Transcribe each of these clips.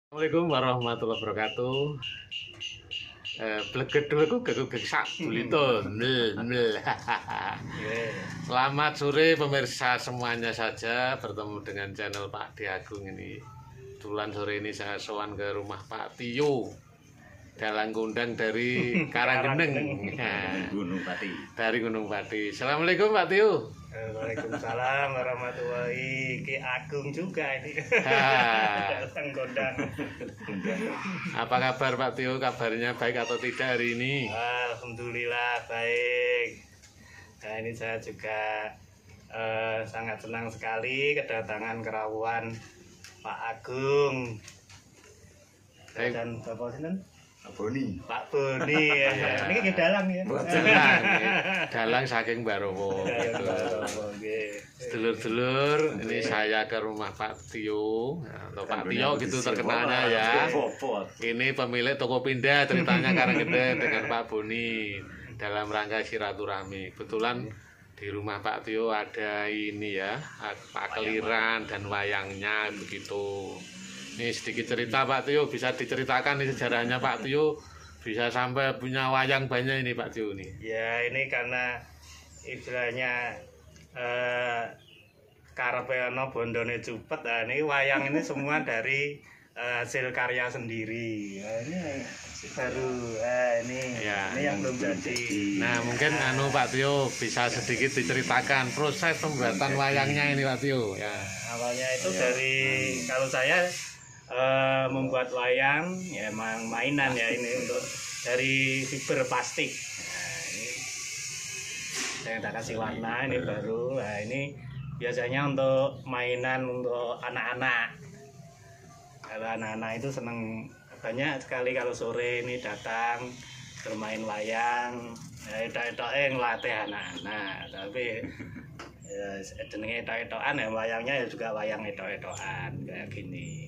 Assalamualaikum warahmatullahi wabarakatuh. Blegedul aku gegek bulito. Selamat sore pemirsa semuanya saja, bertemu dengan channel Pak D Agung ini. Kebetulan sore ini saya sowan ke rumah Pak Tio. Dalang kundang dari Karanggeneng. Gunung Pati. Dari Gunung Pati. Assalamualaikum Pak Tio. Waalaikumsalam warahmatullahi. Ki Agung juga ini. Datang kondang. Apa kabar Pak Tio? Kabarnya baik atau tidak hari ini? Alhamdulillah baik. Nah ini saya juga sangat senang sekali kedatangan kerawuan Pak Agung dan Bapak Sinten? Boni. Pak Boni ya. Ini ke dalang ya. Dalang saking Barowo. Sedulur-sedulur, ini saya ke rumah Pak Tio atau Pak Tio gitu terkenalnya ya. Ini pemilik toko pindah ceritanya Karanggeneng dengan Pak Boni dalam rangka silaturahmi. Kebetulan di rumah Pak Tio ada ini ya, pakeliran dan wayangnya begitu. Ini sedikit cerita Pak Tio, bisa diceritakan nih sejarahnya Pak Tio bisa sampai punya wayang banyak ini Pak Tio nih. Ya ini karena istilahnya karepe ana bondone cupet. Nah, ini wayang ini semua dari hasil karya sendiri. Nah, ini baru ini Ya. ini yang belum jadi. Nah mungkin Pak Tio bisa sedikit diceritakan proses pembuatan wayangnya ini Pak Tio ya. Awalnya itu dari kalau saya membuat wayang ya emang mainan ya ini untuk dari fiber plastik. Nah, ini saya tak kasih warna ini baru. Nah, ini biasanya untuk mainan untuk anak-anak. Kalau anak-anak itu seneng banyak sekali kalau sore ini datang bermain wayang. Etok-etoke ngelatih anak-anak. Tapi ya jenenge etok-etokan ya wayangnya ya juga wayang etok-etokan kayak gini.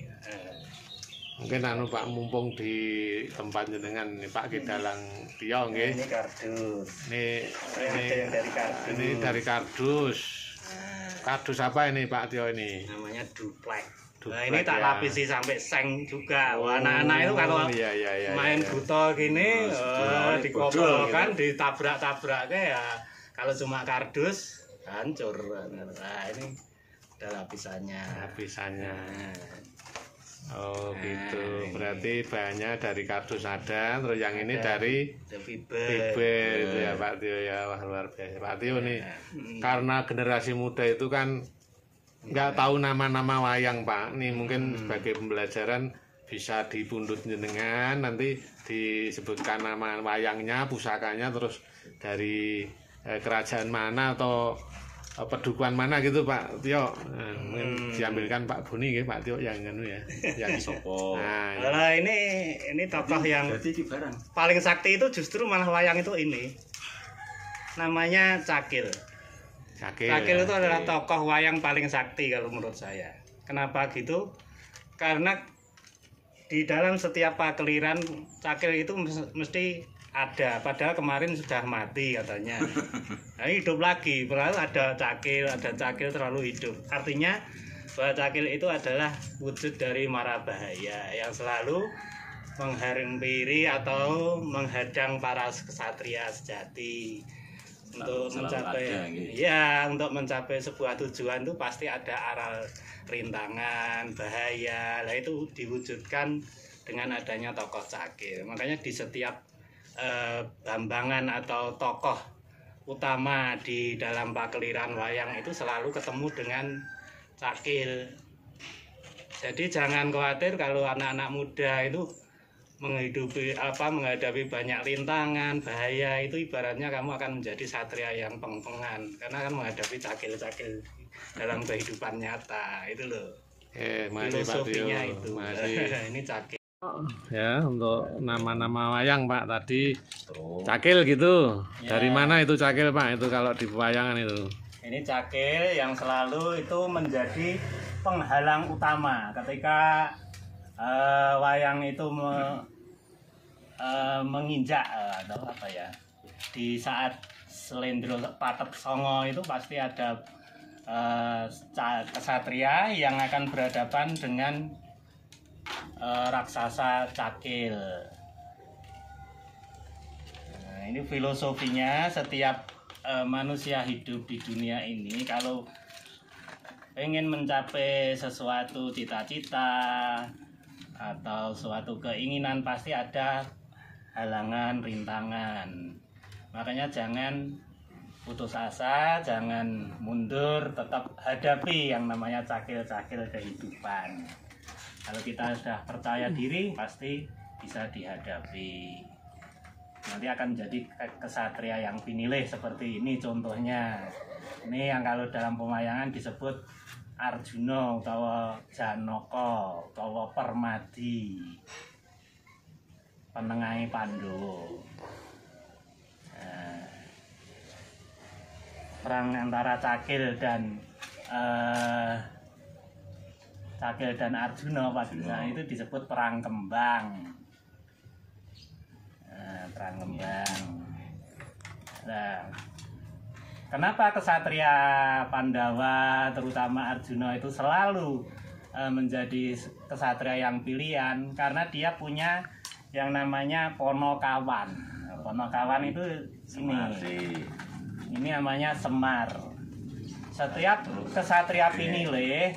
Mungkin Pak mumpung di tempat jenengan nih Pak Ki Dalang Tio nggih. Ini kardus. Ini Yang dari kardus. ini dari kardus. Kardus apa ini Pak Tio ini? Namanya duplek. Nah Duplek, ini tak ya. lapisi sampai seng juga. Wah, anak-anak itu kalau iya, main iya. buto gini dikoplokan, gitu. ditabrak-tabrak ya. Kalau cuma kardus hancur. Nah ini ada lapisannya. Lapisannya. Nah, Oh Nah, gitu. ini. Berarti bahannya dari kardus ada, terus yang ini Ada. dari ada fiber. fiber itu ya Pak Tio ya. Wah luar biasa. Pak Tio nih karena generasi muda itu kan nggak tahu nama-nama wayang Pak. Nih mungkin sebagai pembelajaran bisa dipundut jenengan nanti disebutkan nama wayangnya, pusakanya, terus dari kerajaan mana atau pedukuhan mana gitu Pak Tio. Nah, mungkin diambilkan Pak Boni nggih Pak Tio yang anu ya. Yang Sopo. Nah, Nah, ini tokoh yang Jadi di barang. paling sakti itu justru malah wayang itu ini. Namanya Cakil. Cakil itu adalah tokoh wayang paling sakti kalau menurut saya. Kenapa gitu? Karena di dalam setiap pakeliran Cakil itu mesti ada. Padahal kemarin sudah mati katanya. Nah, hidup lagi. Padahal ada Cakil terlalu hidup. Artinya bahwa Cakil itu adalah wujud dari mara bahaya yang selalu menghampiri atau menghadang para kesatria sejati untuk Selalu mencapai ada, gitu. ya untuk mencapai sebuah tujuan itu pasti ada aral rintangan bahaya. Lah itu diwujudkan dengan adanya tokoh Cakil. Makanya di setiap bambangan atau tokoh utama di dalam pakeliran wayang itu selalu ketemu dengan Cakil. Jadi jangan khawatir kalau anak-anak muda itu menghadapi banyak rintangan, bahaya, itu ibaratnya kamu akan menjadi satria yang pengpengan karena akan menghadapi Cakil-Cakil dalam kehidupan nyata. Itu loh. masih Pak Tio. Filosofinya itu. Masih. Ini Cakil. Ya, untuk nama-nama wayang Pak tadi Tuh. Cakil gitu. Ya. Dari mana itu Cakil Pak? Itu kalau di pewayangan itu. Ini Cakil yang selalu itu menjadi penghalang utama ketika wayang itu menginjak atau apa ya, di saat Slendro Patet Songo itu pasti ada kesatria yang akan berhadapan dengan raksasa cakil. Nah, ini filosofinya setiap manusia hidup di dunia ini kalau pengen mencapai sesuatu cita-cita atau suatu keinginan pasti ada halangan, rintangan. Makanya jangan putus asa, jangan mundur, tetap hadapi yang namanya cakil-cakil kehidupan. Kalau kita sudah percaya diri pasti bisa dihadapi. Nanti akan jadi kesatria yang pinilih seperti ini contohnya. Ini yang kalau dalam pemayangan disebut Arjuna utawa Janaka utawa Permadi, penengahe Pandhawa. Perang antara Cakil dan Arjuna pada itu disebut perang kembang. Perang kembang. Nah, kenapa kesatria Pandawa terutama Arjuna itu selalu menjadi kesatria yang pilihan? Karena dia punya yang namanya Ponokawan. Ponokawan itu ini namanya Semar. Setiap kesatria pinilih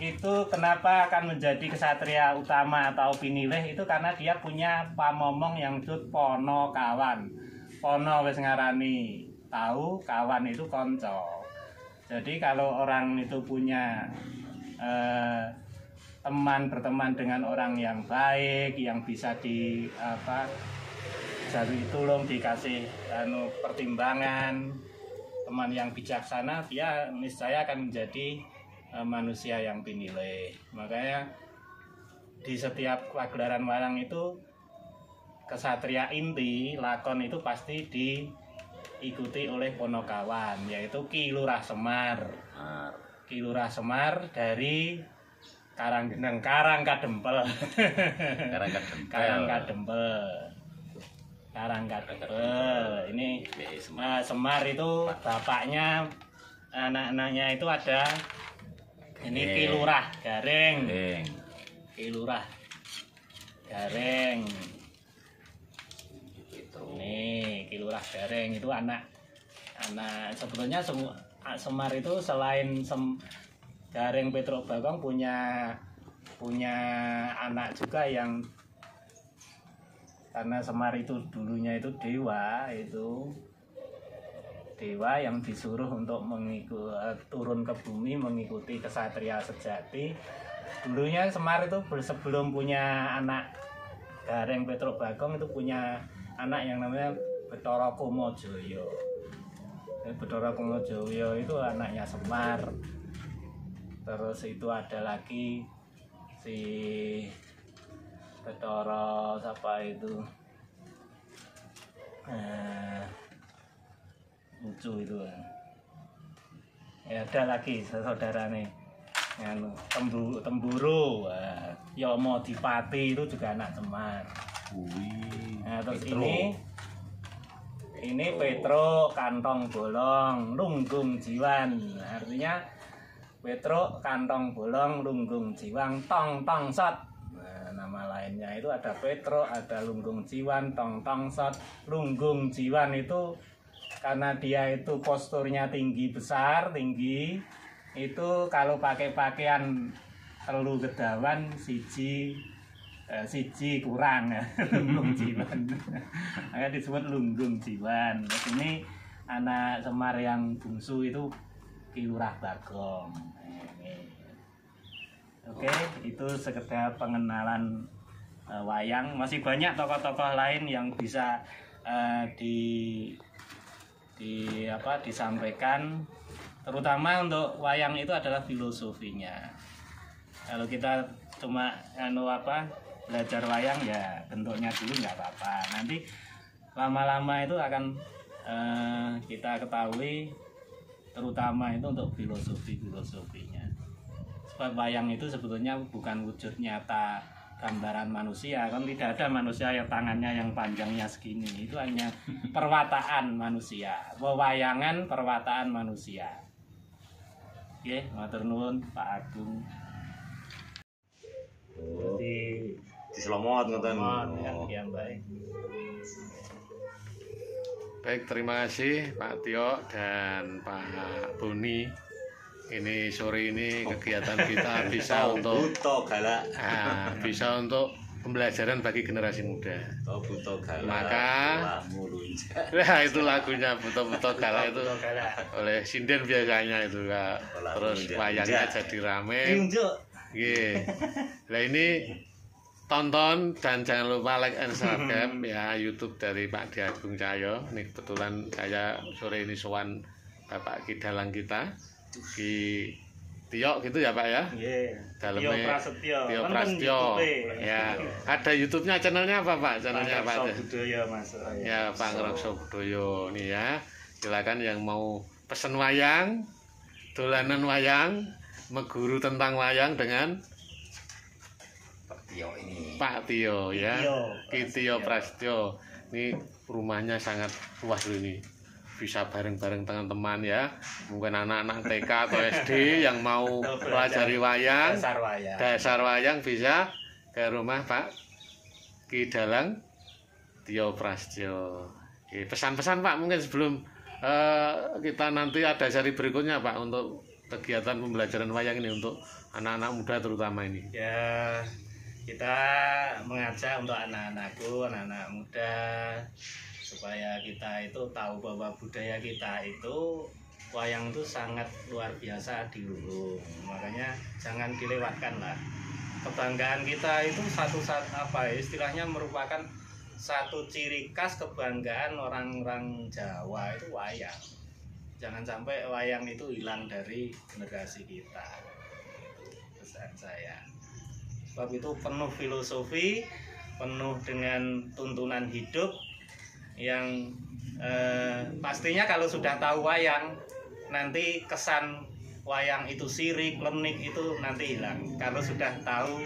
itu kenapa akan menjadi kesatria utama atau pinilih itu karena dia punya pamomong yang disebut Ponokawan. Pono wis ngarani tahu, kawan itu konco. Jadi kalau orang itu punya teman, berteman dengan orang yang baik, yang bisa jadi tolong, dikasih pertimbangan, teman yang bijaksana, dia niscaya akan menjadi manusia yang pinilih. Makanya di setiap pagelaran wayang itu kesatria inti lakon itu pasti diikuti oleh Ponokawan, yaitu Ki Lurah Semar. Ki Lurah Semar dari Karangkadempel. Karangkadempel. Ini Semar itu bapaknya, anak-anaknya itu ada ini Ki Lurah Gareng. Ki Lurah Gareng. Nih, Ki Lurah Gareng itu anak sebetulnya Semar itu selain Gareng Petruk Bagong punya anak juga yang, karena Semar itu dulunya itu dewa yang disuruh untuk turun ke bumi mengikuti kesatria sejati. Dulunya Semar itu sebelum punya anak Gareng Petruk Bagong itu punya anak yang namanya Bathara Kamajaya. Bathara Kamajaya itu anaknya Semar. Terus itu ada lagi si Bathara siapa itu? Lucu itu. Ya ada lagi saudarane. Temburu. Yama Dipati itu juga anak Semar. Nah, terus ini Petruk Kantong Bolong Lunggung Jiwan. Artinya Petruk Kantong Bolong Lunggung Jiwang Tong Sot. Nama lainnya itu ada Petruk, ada Lunggung Jiwan, Tong Sot. Lunggung Jiwan itu karena dia itu posturnya tinggi, itu kalau pakai pakaian telu gedawan siji kurang ya. Lunggung Jiwan. Makanya disebut Lunggung Jiwan. Ini anak Semar yang bungsu itu Ki Lurah Bagong. Oke, itu sekedar pengenalan wayang. Masih banyak tokoh-tokoh lain yang bisa disampaikan. Terutama untuk wayang itu adalah filosofinya. Kalau kita cuma belajar wayang ya bentuknya dulu nggak apa-apa. Nanti lama-lama itu akan kita ketahui, terutama itu untuk filosofinya. Sebab wayang itu sebetulnya bukan wujud nyata gambaran manusia, kan tidak ada manusia yang tangannya yang panjangnya segini, itu hanya perwataan manusia, wewayangan perwataan manusia. Oke, matur nuwun Pak Agung. Oh, Di diselomot ngoten. yang baik. Baik, terima kasih Pak Tio dan Pak Boni. Ini sore ini kegiatan kita bisa untuk buto galak. bisa untuk pembelajaran bagi generasi muda. Buto galak. Maka mulunjak. nah itu lagunya Buto-Buto Galak itu Galak. oleh sinden biasanya itu Kak. Terus wayangnya jadi rame. Nggih. Lah ini tonton dan jangan lupa like and subscribe ya YouTube dari Pak Di Agung Cahyo. Ini kebetulan saya sore ini sowan Bapak Ki Dalang kita, Ki Tio gitu ya Pak ya. Nggih. Dalamnya Prasetyo. Tio Prasetyo. Ya, ada YouTube-nya, channelnya apa Pak? Channelnya Pak. Budaya Mas. Ya, Pak Ngrekso Budoyo nih ya. Silakan yang mau pesen wayang, dolanan wayang, meguru tentang wayang dengan Tio ini. Pak Tio ya. Ki Tio Prasetyo. Ini rumahnya sangat luas loh ini. Bisa bareng-bareng teman-teman ya. Mungkin anak-anak TK atau SD yang mau pelajari wayang, dasar wayang bisa ke rumah Pak Ki Dalang Tio Prasetyo. Oke, pesan-pesan Pak mungkin sebelum kita nanti ada seri berikutnya Pak untuk kegiatan pembelajaran wayang ini untuk anak-anak muda terutama ini. Ya, kita mengajak untuk anak-anakku, anak-anak muda supaya kita itu tahu bahwa budaya kita itu wayang itu sangat luar biasa di Luhung. Makanya jangan dilewatkan lah. Kebanggaan kita itu istilahnya merupakan satu ciri khas kebanggaan orang-orang Jawa itu wayang. Jangan sampai wayang itu hilang dari generasi kita. Pesan saya. Sebab itu penuh filosofi, penuh dengan tuntunan hidup yang pastinya kalau sudah tahu wayang, nanti kesan wayang itu sirik, lemnik itu nanti hilang. Kalau sudah tahu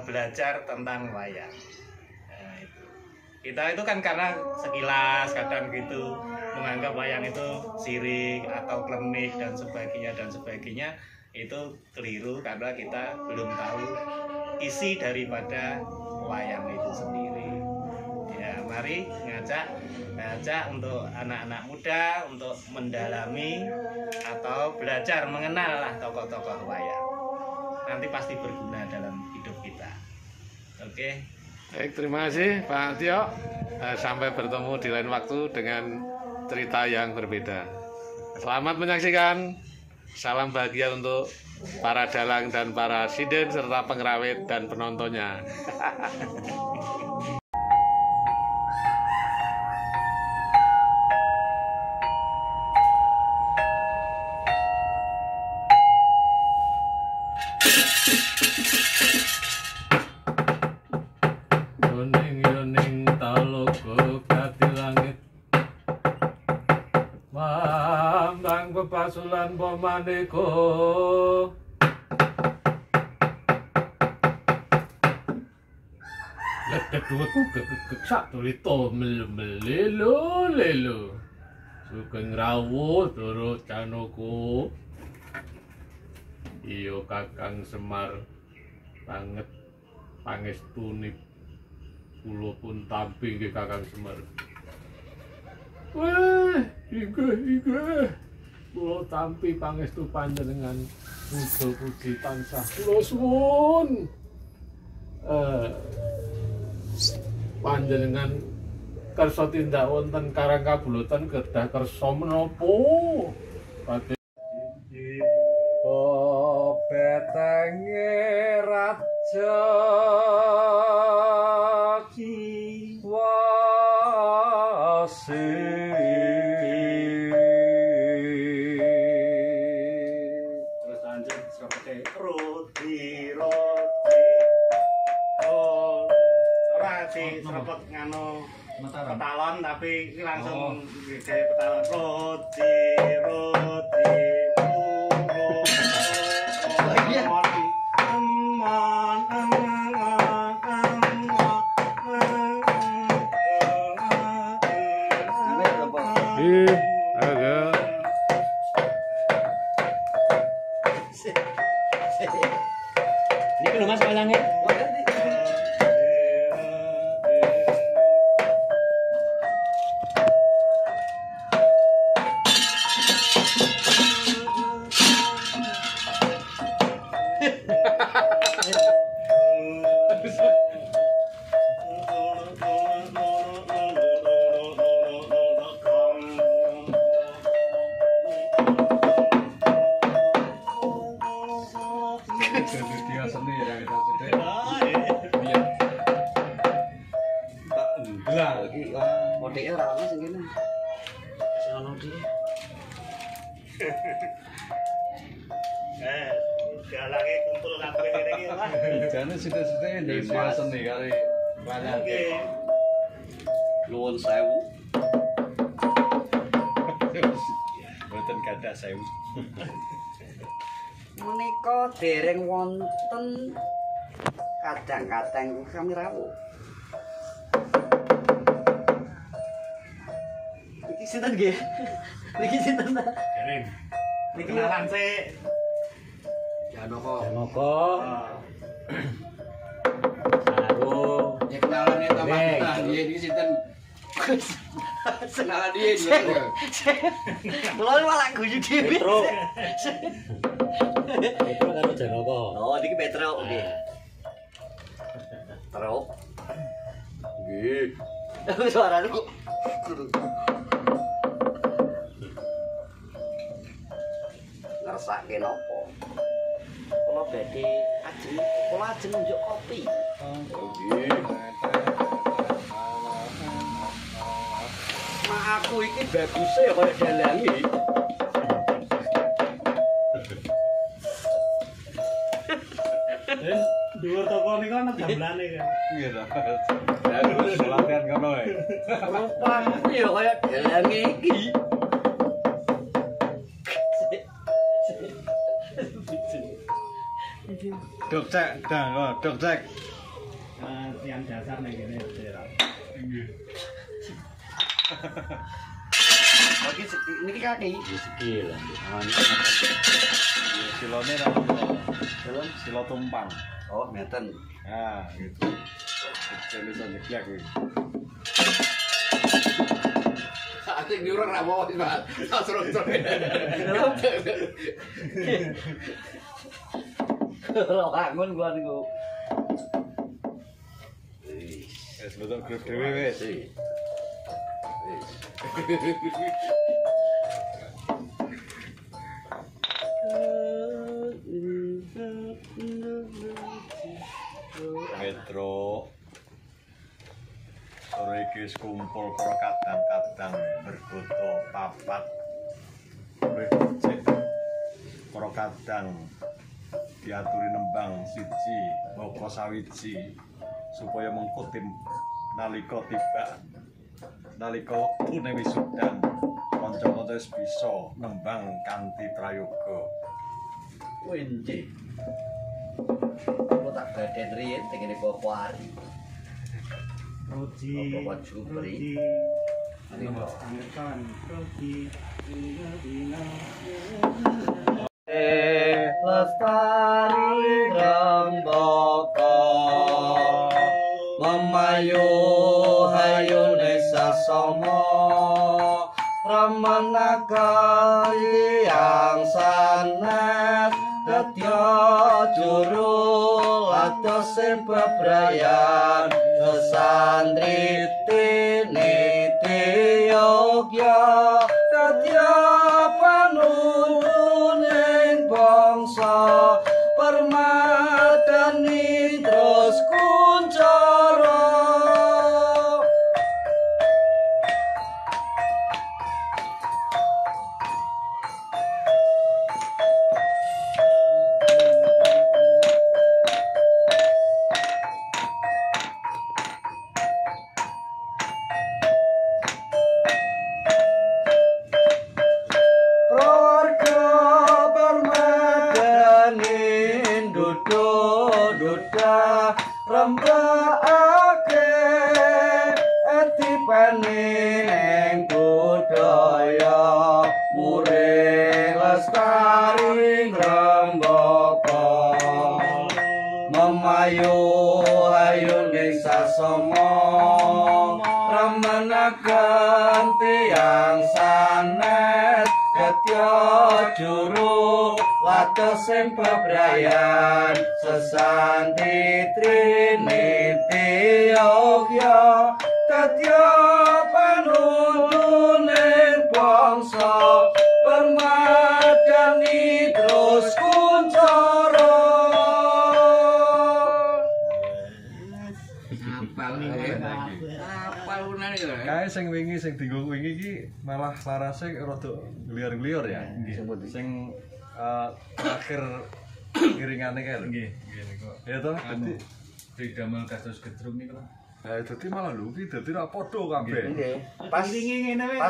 belajar tentang wayang. Kita itu kan karena sekilas kadang gitu menganggap wayang itu sirik atau klenik dan sebagainya itu keliru karena kita belum tahu isi daripada wayang itu sendiri. Ya, mari ngajak untuk anak-anak muda untuk mendalami atau belajar mengenal lah tokoh-tokoh wayang. Nanti pasti berguna dalam hidup kita. Oke. Baik, terima kasih Pak Tio. Sampai bertemu di lain waktu dengan cerita yang berbeda. Selamat menyaksikan. Salam bahagia untuk para dalang dan para sinden serta pengrawit dan penontonnya. Yoning talogo kati langit Mambang pepasulan pomaneko Ledek duweku gegek sak tulito melelo lelo Sugeng rawuh turut canoko Iyo Kakang Semar banget pangestune kula pun tampi nggih Kakang Semar. Wah, inggih. Kula tampi pangestu panjenengan muga puji tansah kula suwun. Panjenengan kersa tindak wonten Karang Kabulutan kedah kersa menapa? Padhe betenge raja Terus lanjut seperti roti serapet ngano petalon tapi ini langsung kayak petalon roti Ini dhek ora ono sing kene. Sing ono dhek. Dialange kumpul kabeh ngene iki, Pak. Jane sithik-sithik Indonesia seni kali banyak. Nuwun sewu. Mboten gadah sewu. Menika dereng wonten kadang-kadang kami rawuh. Iki sinten nggih? Niki sinten ta? Kering. Niki kenalan sik. Janaka. Saru. Ya kenalane ta Pak. Niki sinten? Kenalan dia. Kula malah guyu dhewe. Itu karo Janaka. Oh, niki Petruk nggih. Truk. Nggih. Suarane kok ngersake napa? Kula badhe ajeng njuk kopi. Nggih. Mak aku iki baguse ya kaya dalangi. Dhuwur toko niku ana gamelane kan. Nggih ta. Terus latihan kono ae. Rupane ya kaya dalangi iki. Dok cek, dok cek. Yang dasar ning kene daerah. Oke, niki kaki. Sikil. Silone ra ono. Silo tumpang. Oh, ngeten. Nah, gitu. Jenis nyeklek kuwi. Ate nyuruh ra mau, Pak. Terus-terus. Ora kangen gua niku. Wis betul grup dhewe wis. Metro sore iki wis kumpul para kadang-kadang berfoto papat. Cek para kadang diaturi nembang siji boko sawiji supaya mengkutim nalika tiba nalika wektune wisudan kanca-kanca wis bisa nembang kanthi prayoga. Winci. Kok tak gaden riyen tengene Bapak Ari. Roji. Bapak Jupri. Kan Roji. Lestari rembaka memayu hayune sasama ramanaka yang sanes dadya juru latose bebrayan sesandri tiniti yogya dadya panuntun bangsa permadani terus kuncara. Rembakake etipane ning budaya mure lestari rembaka memayu ayune sasama ramanaken tiyang sanes katya juru latose bebrayan sesanti triniti yogya katya panuntune bangsa permadani terus kuncara. Kae sing wingi sing dienggo wingi iki malah larase rada glior-glior ya. Sing terakhir kiringane kae lho. Nggih, niku. Ya toh, dadi didamel kados gedrung niku. Lah dadi malah lho iki dadi ra padha kabeh. Nggih. Pas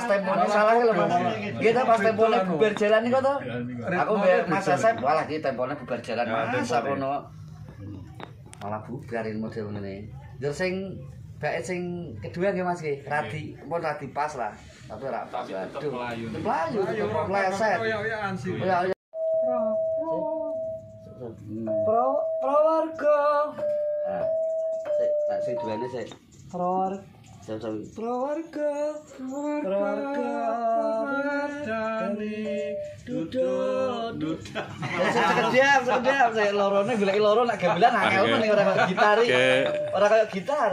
tempone salah lho Mas. Nggih ta pas tempone bubar jalan niku to. Aku mbek Mas Asep walah iki tempone bubar jalan Mas sakono. Malah bubarin model ngene. Yo sing bae sing kedua nggih Mas nggih. Pun radi pas lah. Tapi ora pas. Aduh. Melayu. Meleset. Koyo-koyoan sih. Prawarga. Ah. Sik duane sik. Prawarga. Prawarga. Dani duduk. Sedap. Saya lorone golek loro nak gamelan akal men ora kaya gitar iki. Ora kaya gitar.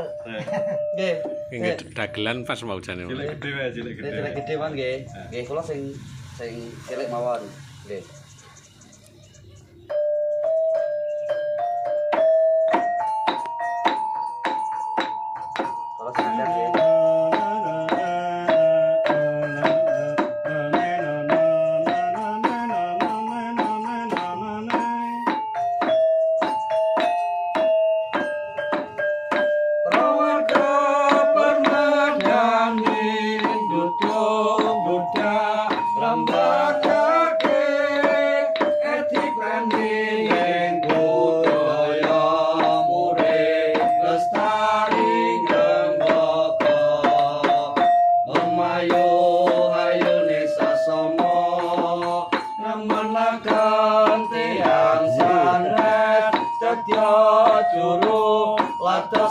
Nggih. Nggih dagelan pas mau jane. Cilik gede wae, cilik gede. Cilik gede man nggih. Nggih kula sing cilik mawon. Nggih. Kalau sadar nggih.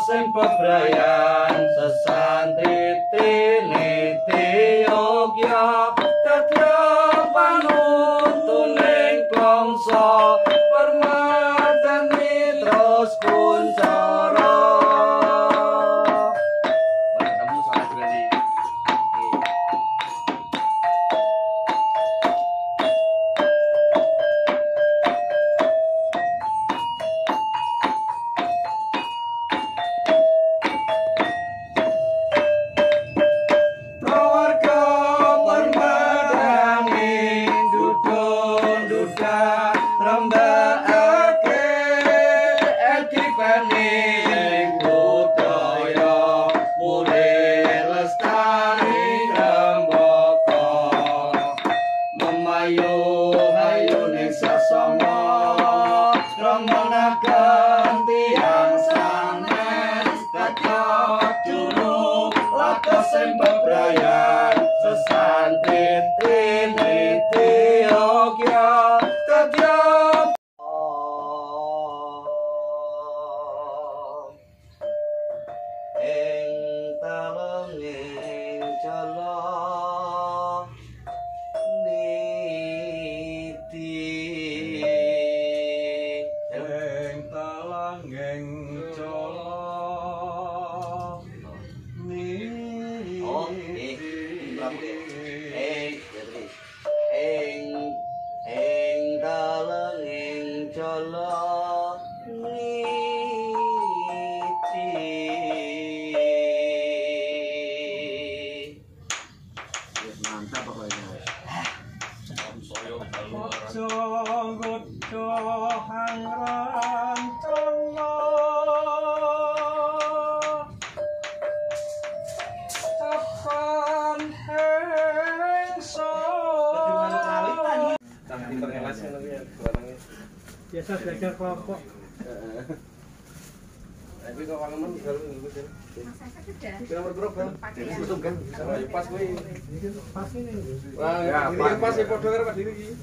Sing bebrayan sesantri tiniti yogya dadya panuntuning bangsa permadani terus kuncara bertemu salah berani biasa belajar kelompok. Tapi kok wangemen baru ngikut ya. Kita nomor berapa? Betul kan? Pas kuwi. Pas ini. Wah, pas ya padha karo Pak Diri iki.